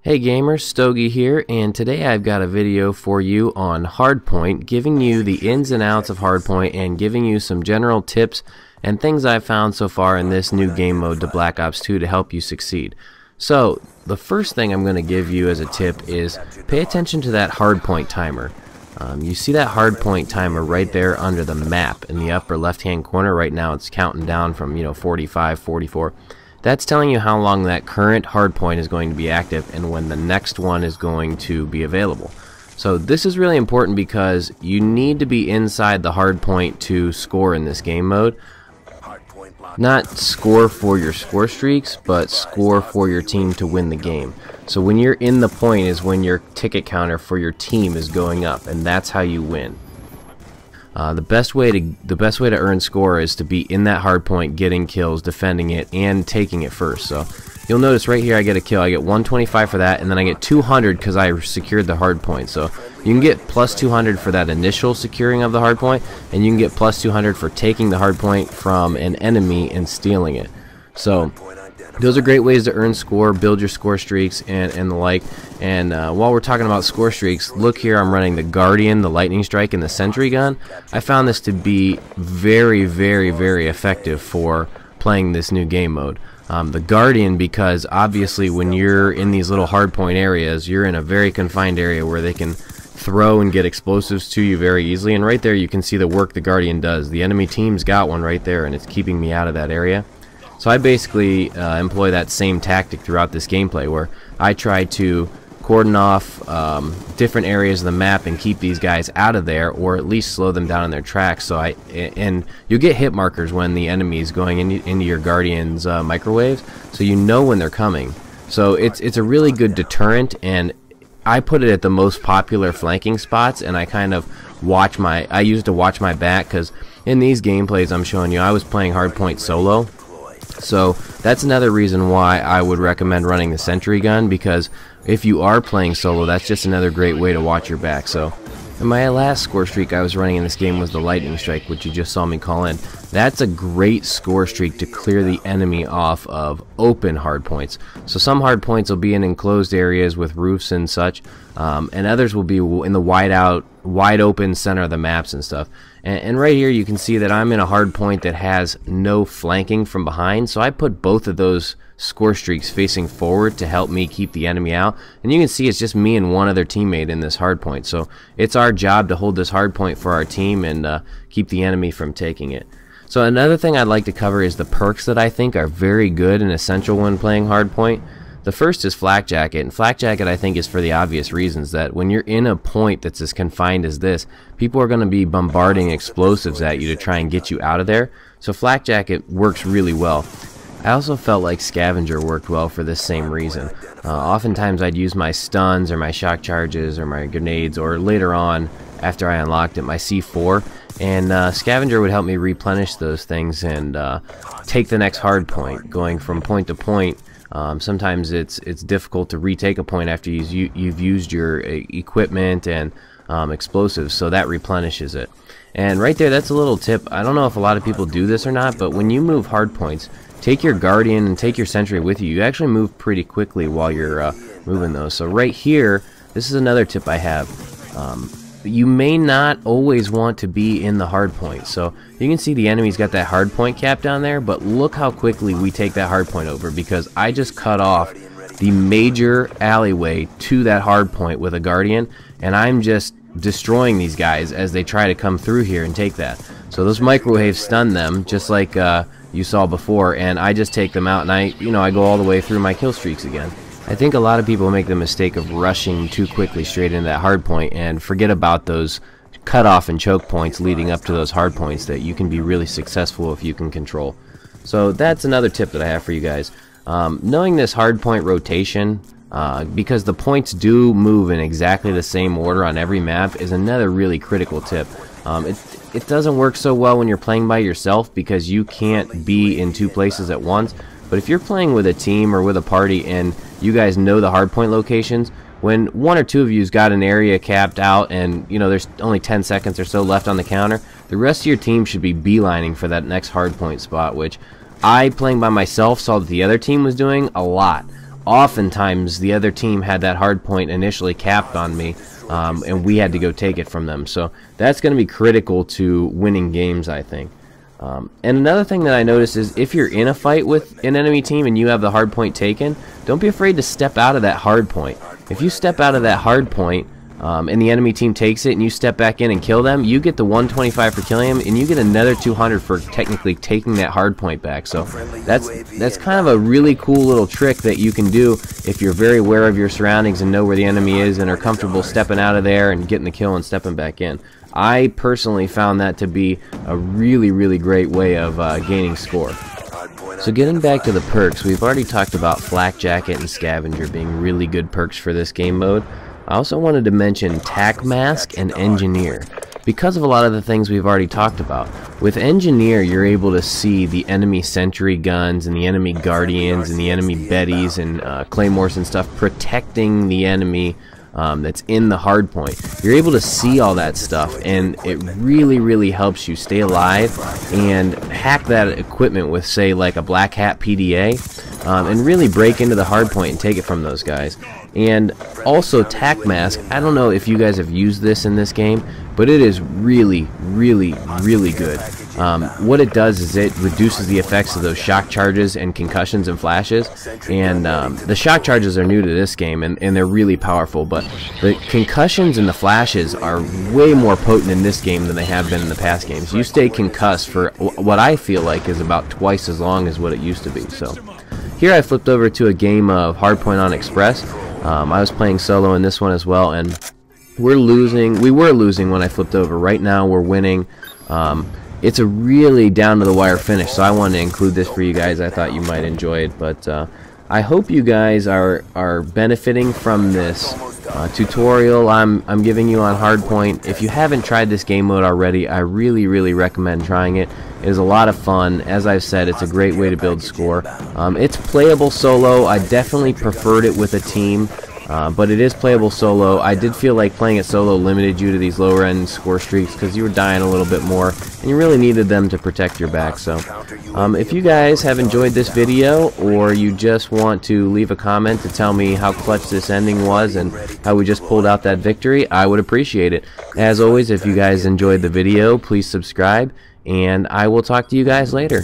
Hey gamers, StogeP here, and today I've got a video for you on Hardpoint, giving you the ins and outs of Hardpoint and giving you some general tips and things I've found so far in this new game mode to Black Ops 2 to help you succeed. So, the first thing I'm going to give you as a tip is pay attention to that Hardpoint timer. You see that Hardpoint timer right there under the map in the upper left hand corner. Right now it's counting down from 45, 44. That's telling you how long that current hardpoint is going to be active and when the next one is going to be available. So this is really important because you need to be inside the hardpoint to score in this game mode. Not score for your score streaks, but score for your team to win the game. So when you're in the point is when your ticket counter for your team is going up, and that's how you win. The best way to earn score is to be in that hard point, getting kills, defending it, and taking it first. So you'll notice right here I get a kill. I get 125 for that, and then I get 200 because I secured the hard point. So you can get plus 200 for that initial securing of the hard point, and you can get plus 200 for taking the hard point from an enemy and stealing it. So those are great ways to earn score, build your score streaks, and the like. And while we're talking about score streaks, look here, I'm running the Guardian, the Lightning Strike, and the Sentry Gun. I found this to be very, very, very effective for playing this new game mode. The Guardian, because obviously when you're in these little hardpoint areas, you're in a very confined area where they can throw and get explosives to you very easily. And right there you can see the work the Guardian does. The enemy team's got one right there, and it's keeping me out of that area. So I basically employ that same tactic throughout this gameplay, where I try to cordon off different areas of the map and keep these guys out of there, or at least slow them down in their tracks. So and you get hit markers when the enemy is going into your Guardian's microwaves, so you know when they're coming. So it's a really good deterrent, and I put it at the most popular flanking spots, and I kind of I used to watch my back, because in these gameplays I'm showing you, I was playing Hardpoint solo. So that's another reason why I would recommend running the Sentry Gun, because if you are playing solo, that's just another great way to watch your back. So and my last score streak I was running in this game was the Lightning Strike, which you just saw me call in. That's a great score streak to clear the enemy off of open hardpoints. So some hardpoints will be in enclosed areas with roofs and such, and others will be in the wide open center of the maps and stuff. And right here you can see that I'm in a hard point that has no flanking from behind, so I put both of those score streaks facing forward to help me keep the enemy out. And you can see it's just me and one other teammate in this hard point, so it's our job to hold this hard point for our team and keep the enemy from taking it. So another thing I'd like to cover is the perks that I think are very good and essential when playing Hardpoint. The first is Flak Jacket, and Flak Jacket I think is for the obvious reasons that when you're in a point that's as confined as this, people are going to be bombarding explosives at you to try and get you out of there. So Flak Jacket works really well. I also felt like Scavenger worked well for this same reason. Oftentimes I'd use my stuns or my shock charges or my grenades, or later on after I unlocked it, my C4, and Scavenger would help me replenish those things and take the next hard point, going from point to point. Sometimes it's difficult to retake a point after you've used your equipment and explosives, so that replenishes it. And right there, that's a little tip. I don't know if a lot of people do this or not, but when you move hard points, take your Guardian and take your Sentry with you. You actually move pretty quickly while you're moving those. So right here, this is another tip I have. You may not always want to be in the hard point. So you can see the enemy's got that hard point cap down there, but look how quickly we take that hard point over, because I just cut off the major alleyway to that hard point with a Guardian, and I'm just destroying these guys as they try to come through here and take that. So those microwaves stun them, just like you saw before, and I just take them out, and I go all the way through my kill streaks again. I think a lot of people make the mistake of rushing too quickly straight into that hard point and forget about those cutoff and choke points leading up to those hard points that you can be really successful if you can control. So that's another tip that I have for you guys. Knowing this hard point rotation, because the points do move in exactly the same order on every map, is another really critical tip. It doesn't work so well when you're playing by yourself, because you can't be in two places at once. But if you're playing with a team or with a party and you guys know the hardpoint locations, when one or two of you's got an area capped out and there's only 10 seconds or so left on the counter, the rest of your team should be beelining for that next hardpoint spot, which I, playing by myself, saw that the other team was doing a lot. oftentimes the other team had that hard point initially capped on me, and we had to go take it from them. So that's going to be critical to winning games, I think. And another thing that I noticed is if you're in a fight with an enemy team and you have the hard point taken, don't be afraid to step out of that hard point. If you step out of that hard point and the enemy team takes it and you step back in and kill them, you get the 125 for killing them, and you get another 200 for technically taking that hard point back. So that's kind of a really cool little trick that you can do if you're very aware of your surroundings and know where the enemy is and are comfortable stepping out of there and getting the kill and stepping back in. I personally found that to be a really great way of gaining score. So getting back to the perks, we've already talked about Flak Jacket and Scavenger being really good perks for this game mode. I also wanted to mention Tac Mask and Engineer, because of a lot of the things we've already talked about. With Engineer, you're able to see the enemy sentry guns and the enemy guardians and the enemy Bettys and claymores and stuff protecting the enemy that's in the hard point. You're able to see all that stuff, and it really helps you stay alive and hack that equipment with, say, like a Black Hat PDA, and really break into the hard point and take it from those guys. And also Tac Mask, I don't know if you guys have used this in this game, but it is really good. What it does is it reduces the effects of those shock charges and concussions and flashes, and the shock charges are new to this game, and they're really powerful, but the concussions and the flashes are way more potent in this game than they have been in the past games. You stay concussed for what I feel like is about twice as long as what it used to be. So here I flipped over to a game of Hardpoint on Express. I was playing solo in this one as well, and we were losing when I flipped over. Right now we're winning. It's a really down to the wire finish, so I wanted to include this for you guys. I thought you might enjoy it, but I hope you guys are benefiting from this tutorial I'm giving you on Hardpoint. If you haven't tried this game mode already, I really recommend trying it. It is a lot of fun. As I've said, it's a great way to build score. It's playable solo. I definitely preferred it with a team. But it is playable solo. I did feel like playing it solo limited you to these lower end score streaks because you were dying a little bit more and you really needed them to protect your back. So if you guys have enjoyed this video, or you just want to leave a comment to tell me how clutch this ending was and how we just pulled out that victory, I would appreciate it. As always, if you guys enjoyed the video, please subscribe, and I will talk to you guys later.